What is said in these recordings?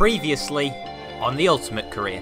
Previously on the Ultimate Career.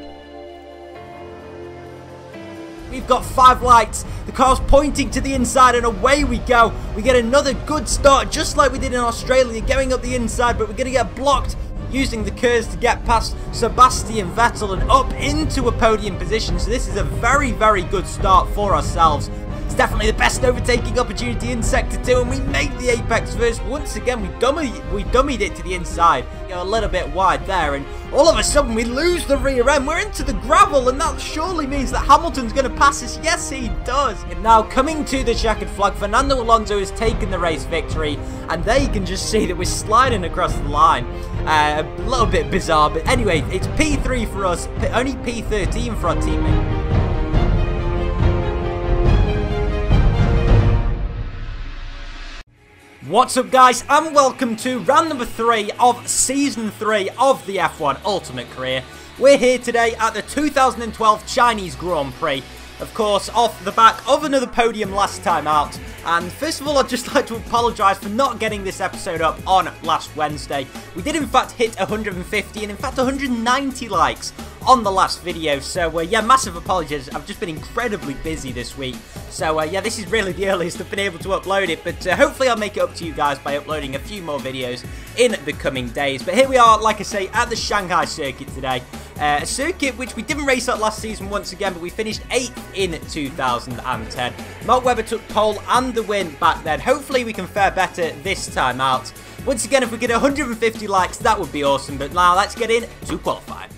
We've got 5 lights, the car's pointing to the inside and away we go. We get another good start just like we did in Australia, going up the inside, but we're going to get blocked using the curves to get past Sebastian Vettel and up into a podium position. So this is a very, very good start for ourselves. It's definitely the best overtaking opportunity in Sector 2 and we make the apex first. Once again, we dummied it to the inside. You know, a little bit wide there, and all of a sudden we lose the rear end. We're into the gravel, and that surely means that Hamilton's going to pass us. Yes, he does. And now coming to the checkered flag, Fernando Alonso has taken the race victory, and there you can just see that we're sliding across the line. A little bit bizarre, but anyway, it's P3 for us, only P13 for our teammate. What's up guys, and welcome to round number 3 of Season 3 of the F1 Ultimate Career. We're here today at the 2012 Chinese Grand Prix, of course off the back of another podium last time out. And first of all, I'd just like to apologise for not getting this episode up on last Wednesday. We did in fact hit 150 and in fact 190 likes on the last video, so yeah, massive apologies. I've just been incredibly busy this week, so yeah, this is really the earliest I've been able to upload it, but hopefully I'll make it up to you guys by uploading a few more videos in the coming days. But here we are, like I say, at the Shanghai circuit today, a circuit which we didn't race at last season once again, but we finished 8th in 2010. Mark Webber took pole and the win back then. Hopefully we can fare better this time out. Once again, if we get 150 likes, that would be awesome, but now let's get in to qualifying.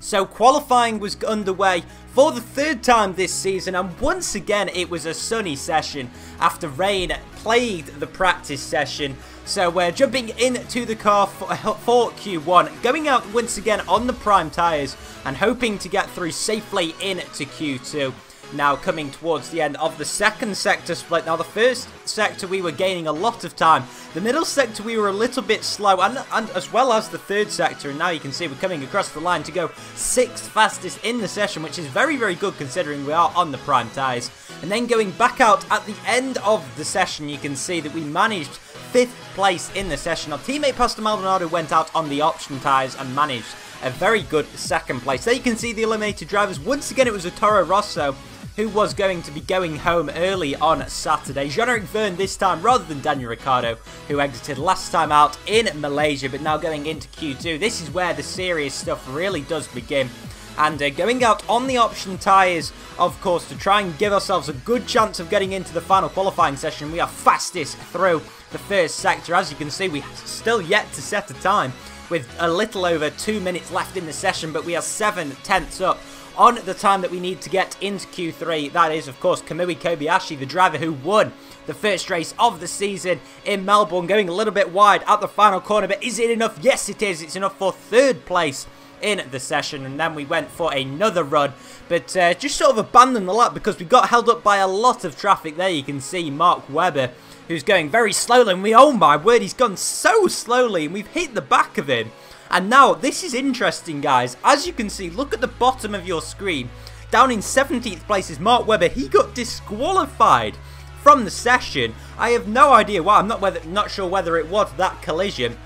So qualifying was underway for the 3rd time this season, and once again it was a sunny session after rain plagued the practice session. So we're jumping into the car for Q1, going out once again on the prime tyres and hoping to get through safely into Q2. Now coming towards the end of the second sector split. Now the first sector we were gaining a lot of time. The middle sector we were a little bit slow, and as well as the third sector. And now you can see we're coming across the line to go 6th fastest in the session, which is very, very good considering we are on the prime tyres. And then going back out at the end of the session, you can see that we managed 5th place in the session. Our teammate Pastor Maldonado went out on the option tyres and managed a very good 2nd place. There you can see the eliminated drivers. Once again, it was a Toro Rosso who was going to be going home early on Saturday. Jean-Eric Vergne this time rather than Daniel Ricciardo, who exited last time out in Malaysia, but now going into Q2. This is where the serious stuff really does begin. And going out on the option tyres, of course, to try and give ourselves a good chance of getting into the final qualifying session. We are fastest through the first sector. As you can see, we still yet to set a time with a little over 2 minutes left in the session, but we are 7/10ths up on the time that we need to get into Q3. That is, of course, Kamui Kobayashi, the driver who won the first race of the season in Melbourne, going a little bit wide at the final corner. But is it enough? Yes, it is. It's enough for 3rd place in the session. And then we went for another run, but just sort of abandoned the lap because we got held up by a lot of traffic. There you can see Mark Webber, who's going very slowly. And oh my word, he's gone so slowly, and we've hit the back of him. And now, this is interesting, guys. As you can see, look at the bottom of your screen. Down in 17th place is Mark Webber. He got disqualified from the session. I have no idea why. I'm not sure whether it was that collision.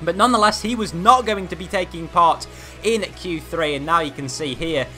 But nonetheless, he was not going to be taking part in Q3. And now you can see here,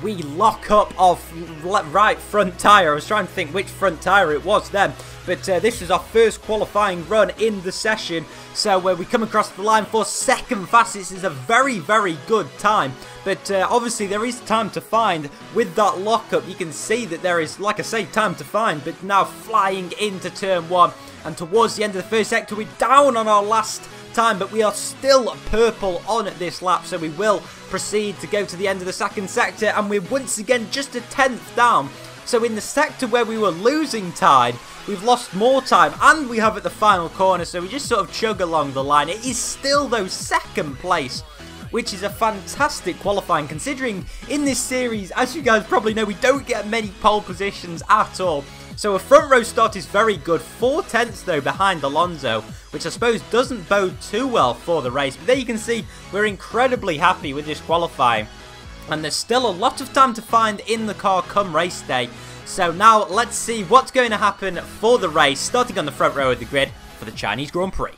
we lock up off right front tyre. I was trying to think which front tyre it was then. But this was our first qualifying run in the session. So we come across the line for 2nd fastest. Is a very, very good time. But obviously there is time to find with that lockup. You can see that there is, like I say, time to find. But now flying into turn 1. And towards the end of the first sector, we're down on our last time. But we are still purple on this lap. So we will proceed to go to the end of the 2nd sector. And we're once again just a 10th down. So in the sector where we were losing time, we've lost more time, and we have at the final corner, so we just sort of chug along the line. It is still, though, 2nd place, which is a fantastic qualifying, considering in this series, as you guys probably know, we don't get many pole positions at all. So a front row start is very good. 4/10ths, though, behind Alonso, which I suppose doesn't bode too well for the race. But there you can see, we're incredibly happy with this qualifying. And there's still a lot of time to find in the car come race day. So now let's see what's going to happen for the race, starting on the front row of the grid for the Chinese Grand Prix.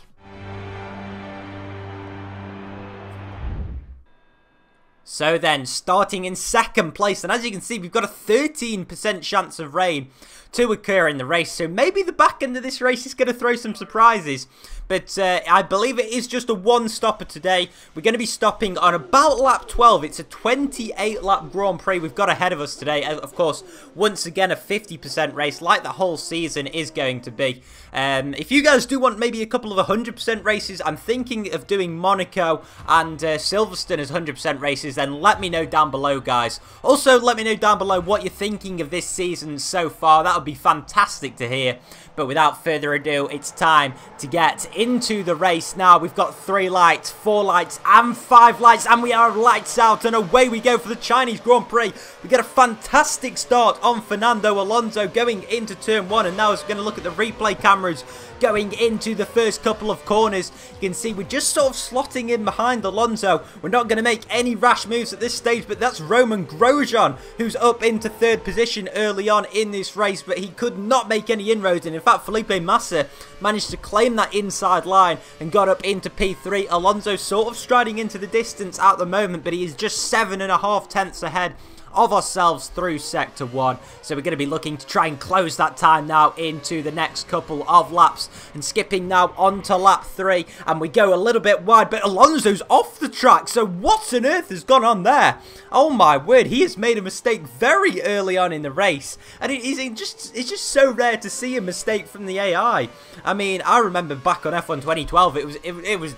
So then, starting in second place, and as you can see, we've got a 13% chance of rain to occur in the race, so maybe the back end of this race is going to throw some surprises. But I believe it is just a one-stopper today. We're going to be stopping on about lap 12. It's a 28-lap Grand Prix we've got ahead of us today. Of course, once again, a 50% race, like the whole season is going to be. If you guys do want maybe a couple of 100% races, I'm thinking of doing Monaco and Silverstone as 100% races, then let me know down below, guys. Also, let me know down below what you're thinking of this season so far. That would be fantastic to hear. But without further ado, it's time to get into the race now. We've got 3 lights, 4 lights, and 5 lights, and we are lights out, and away we go for the Chinese Grand Prix. We get a fantastic start on Fernando Alonso going into turn 1, and now we're going to look at the replay cameras going into the first couple of corners. You can see we're just sort of slotting in behind Alonso. We're not going to make any rash moves at this stage, but that's Roman Grosjean, who's up into 3rd position early on in this race, but he could not make any inroads, and in fact Felipe Massa managed to claim that inside line and got up into P3. Alonso sort of striding into the distance at the moment, but he is just 7.5 tenths ahead of ourselves through sector 1, so we're going to be looking to try and close that time now into the next couple of laps, and skipping now onto lap 3, and we go a little bit wide, but Alonso's off the track, so what on earth has gone on there? Oh my word, he has made a mistake very early on in the race, and it's just so rare to see a mistake from the AI. I mean, I remember back on F1 2012,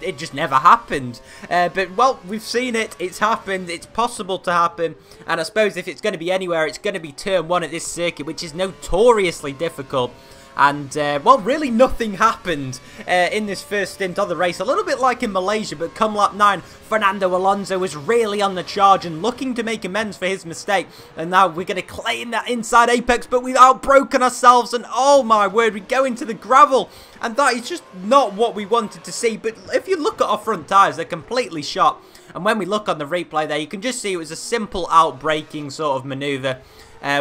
it just never happened, but well, we've seen it, it's happened, it's possible to happen, and I suppose if it's going to be anywhere, it's going to be turn 1 at this circuit, which is notoriously difficult. And, well, really nothing happened in this first stint of the race. A little bit like in Malaysia, but come lap 9, Fernando Alonso was really on the charge and looking to make amends for his mistake. And now we're going to claim that inside apex, but we've outbroken ourselves. And, oh my word, we go into the gravel. And that is just not what we wanted to see. But if you look at our front tyres, they're completely shot. And when we look on the replay there, you can just see it was a simple out-braking sort of manoeuvre.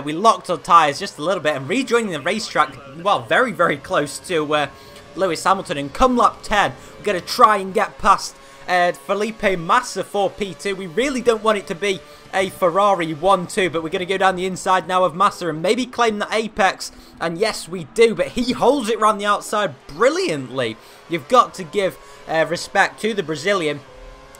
We locked our tyres just a little bit and rejoining the racetrack, well, very, very close to Lewis Hamilton. And come lap 10, we're going to try and get past Felipe Massa for P2. We really don't want it to be a Ferrari 1-2, but we're going to go down the inside now of Massa and maybe claim the apex. And yes, we do, but he holds it around the outside brilliantly. You've got to give respect to the Brazilian.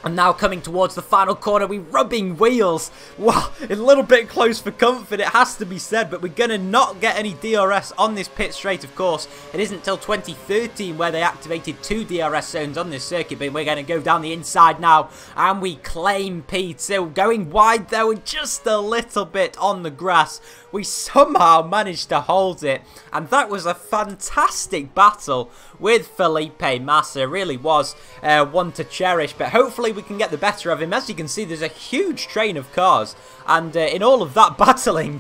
And now coming towards the final corner, we're rubbing wheels. Wow, a little bit close for comfort, it has to be said, but we're going to not get any DRS on this pit straight, of course. It isn't until 2013 where they activated 2 DRS zones on this circuit, but we're going to go down the inside now, and we claim P2. Going wide, though, and just a little bit on the grass. We somehow managed to hold it, and that was a fantastic battle with Felipe Massa. It really was one to cherish, but hopefully we can get the better of him. As you can see, there's a huge train of cars, and in all of that battling,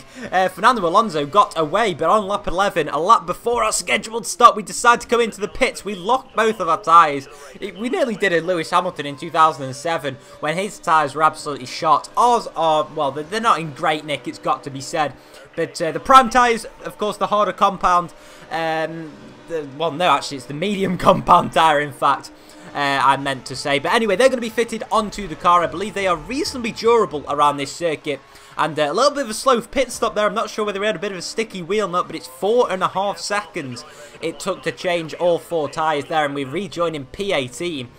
Fernando Alonso got away, but on lap 11, a lap before our scheduled stop, we decided to come into the pits. We locked both of our tyres. We nearly did a Lewis Hamilton in 2007 when his tyres were absolutely shot. Ours are, well, they're not in great nick, it's got to be said. But the prime tyres, of course, the harder compound, well, no, actually, it's the medium compound tyre, in fact, I meant to say. But anyway, they're going to be fitted onto the car. I believe they are reasonably durable around this circuit. And a little bit of a slow pit stop there. I'm not sure whether we had a bit of a sticky wheel or not, but it's 4.5 seconds it took to change all 4 tyres there. And we rejoin in P18.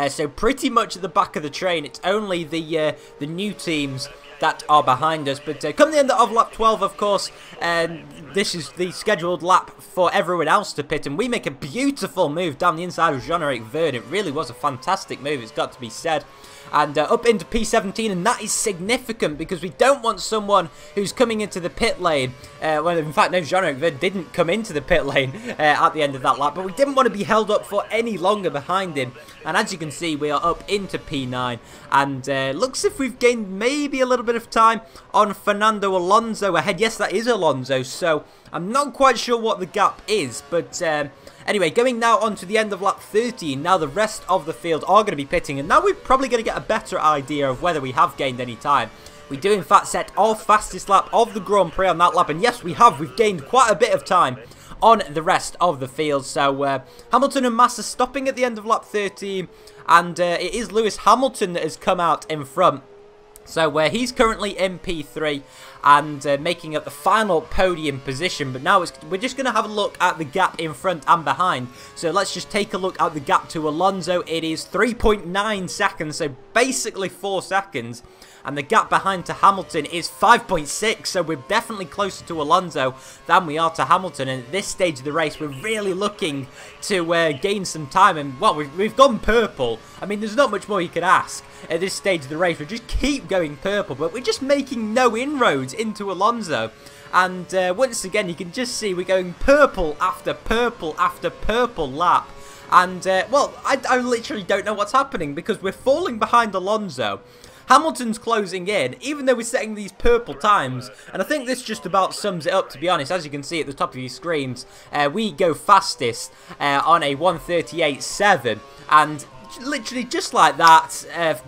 So pretty much at the back of the train. It's only the new teams that are behind us. But come the end of lap 12, of course, this is the scheduled lap for everyone else to pit, and we make a beautiful move down the inside of Jean-Eric Verne. It really was a fantastic move, it's got to be said. And up into P17, and that is significant because we don't want someone who's coming into the pit lane. Well, in fact, no, Jean-Eric Verne didn't come into the pit lane at the end of that lap, but we didn't want to be held up for any longer behind him. And as you can see, we are up into P9, and looks as if we've gained maybe a little bit of time on Fernando Alonso ahead. Yes, that is Alonso, so I'm not quite sure what the gap is, but anyway, going now on to the end of lap 13, now the rest of the field are going to be pitting, and now we're probably going to get a better idea of whether we have gained any time. We do in fact set our fastest lap of the Grand Prix on that lap, and yes, we have. We've gained quite a bit of time on the rest of the field. So Hamilton and Massa stopping at the end of lap 13, and it is Lewis Hamilton that has come out in front. So he's currently in P3 and making up the final podium position. But now we're just going to have a look at the gap in front and behind. So let's just take a look at the gap to Alonso. It is 3.9 seconds, so basically 4 seconds. And the gap behind to Hamilton is 5.6, so we're definitely closer to Alonso than we are to Hamilton. And at this stage of the race, we're really looking to gain some time. And, well, we've gone purple. I mean, there's not much more you could ask at this stage of the race. We just keep going purple, but we're just making no inroads into Alonso. And once again, you can just see we're going purple after purple after purple lap. And, well, I literally don't know what's happening because we're falling behind Alonso. Hamilton's closing in, even though we're setting these purple times, and I think this just about sums it up, to be honest. As you can see at the top of your screens, we go fastest on a 1:38.7, and literally just like that,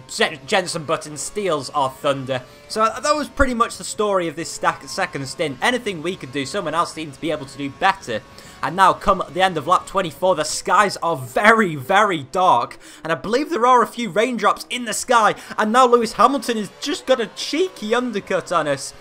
Jenson Button steals our thunder. So that was pretty much the story of this second stint. Anything we could do, someone else seemed to be able to do better. And now, come at the end of lap 24, the skies are very, very dark. And I believe there are a few raindrops in the sky. And now Lewis Hamilton has just got a cheeky undercut on us.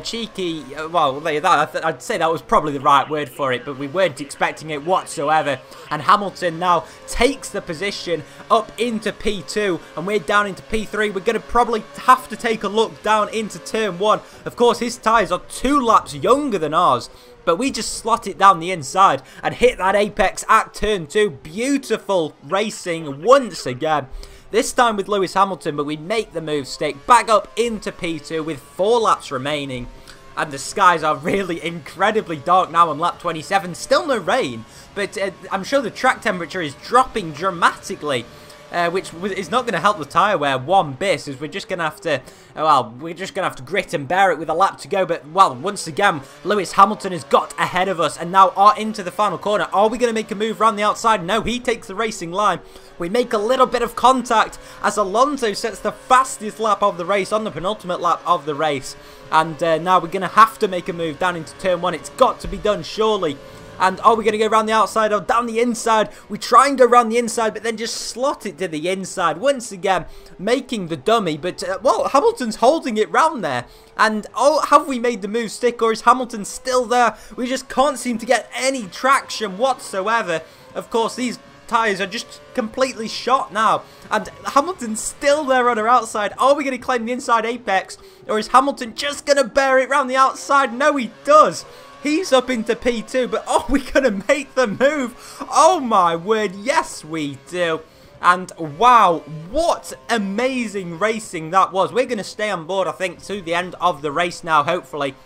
Cheeky, well, I'd say that was probably the right word for it, but we weren't expecting it whatsoever. And Hamilton now takes the position up into P2, and we're down into P3. We're going to probably have to take a look down into turn 1. Of course, his tyres are 2 laps younger than ours, but we just slot it down the inside and hit that apex at turn 2. Beautiful racing once again. This time with Lewis Hamilton, but we make the move stick back up into P2 with 4 laps remaining. And the skies are really incredibly dark now on lap 27. Still no rain, but I'm sure the track temperature is dropping dramatically. Which is not going to help the tyre wear one bit, as we're just going to have to, well, we're just going to have to grit and bear it with a lap to go. But, well, once again, Lewis Hamilton has got ahead of us and now are into the final corner. Are we going to make a move around the outside? No, he takes the racing line. We make a little bit of contact as Alonso sets the fastest lap of the race on the penultimate lap of the race. And now we're going to have to make a move down into turn 1. It's got to be done, surely. And are we going to go around the outside or down the inside? We try and go around the inside, but then just slot it to the inside. Once again, making the dummy. But, well, Hamilton's holding it round there. And, oh, have we made the move stick, or is Hamilton still there? We just can't seem to get any traction whatsoever. Of course, these tyres are just completely shot now. And Hamilton's still there on our outside. Are we going to claim the inside apex? Or is Hamilton just going to bear it round the outside? No, he does. He's up into P2, but are we going to make the move? Oh my word, yes we do. And wow, what amazing racing that was. We're going to stay on board, I think, to the end of the race now, hopefully.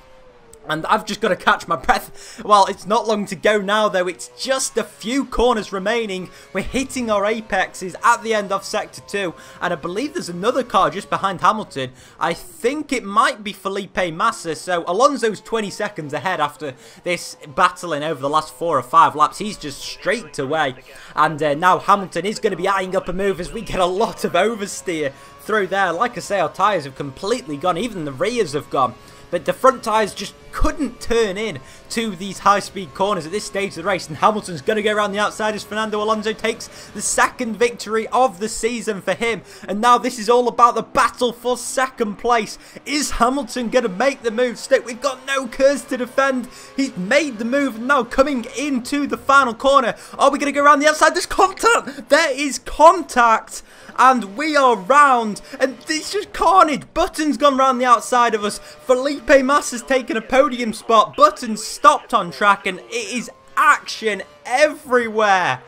And I've just got to catch my breath. Well, it's not long to go now, though. It's just a few corners remaining. We're hitting our apexes at the end of Sector 2. And I believe there's another car just behind Hamilton. I think it might be Felipe Massa. So Alonso's 20 seconds ahead after this battling over the last 4 or 5 laps. He's just straight away. And now Hamilton is going to be eyeing up a move as we get a lot of oversteer through there. Like I say, our tyres have completely gone. Even the rears have gone. But the front tyres just couldn't turn in to these high-speed corners at this stage of the race. And Hamilton's going to go around the outside as Fernando Alonso takes the second victory of the season for him. And now this is all about the battle for second place. Is Hamilton going to make the move stick? We've got no curves to defend. He's made the move now coming into the final corner. Are we going to go around the outside? There's contact. There is contact. And we are round, and it's just carnage. Button's gone round the outside of us. Felipe Massa's taken a podium spot. Button's stopped on track, and it is action everywhere.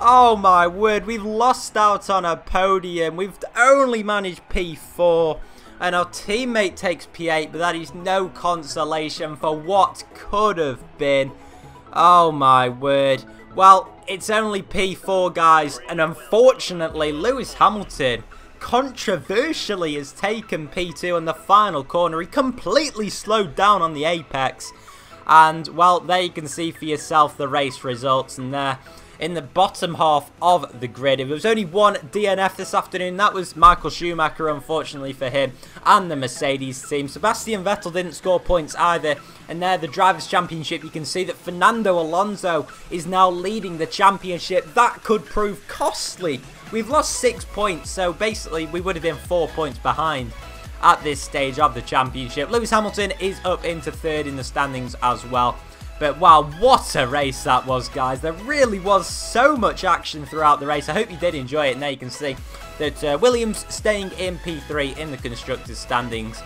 Oh my word, we've lost out on a podium. We've only managed P4, and our teammate takes P8, but that is no consolation for what could have been. Oh my word. Well, it's only P4, guys, and unfortunately, Lewis Hamilton controversially has taken P2 in the final corner. He completely slowed down on the apex, and, well, there you can see for yourself the race results, and there in the bottom half of the grid. There was only one DNF this afternoon. That was Michael Schumacher, unfortunately for him, and the Mercedes team. Sebastian Vettel didn't score points either. And there, the Drivers' Championship, you can see that Fernando Alonso is now leading the championship. That could prove costly. We've lost 6 points, so basically we would have been 4 points behind. at this stage of the championship. Lewis Hamilton is up into 3rd in the standings as well. But wow, what a race that was, guys. There really was so much action throughout the race. I hope you did enjoy it. And there you can see that Williams staying in P3 in the Constructors' standings,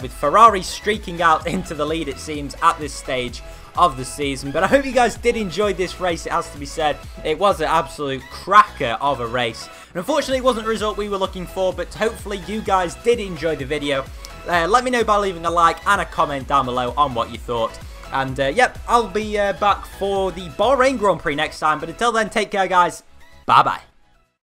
with Ferrari streaking out into the lead, it seems, at this stage of the season. But I hope you guys did enjoy this race. It has to be said, it was an absolute cracker of a race. And unfortunately, it wasn't the result we were looking for, but hopefully you guys did enjoy the video. Let me know by leaving a like and a comment down below on what you thought. And, yep, I'll be back for the Bahrain Grand Prix next time. But until then, take care, guys. Bye-bye.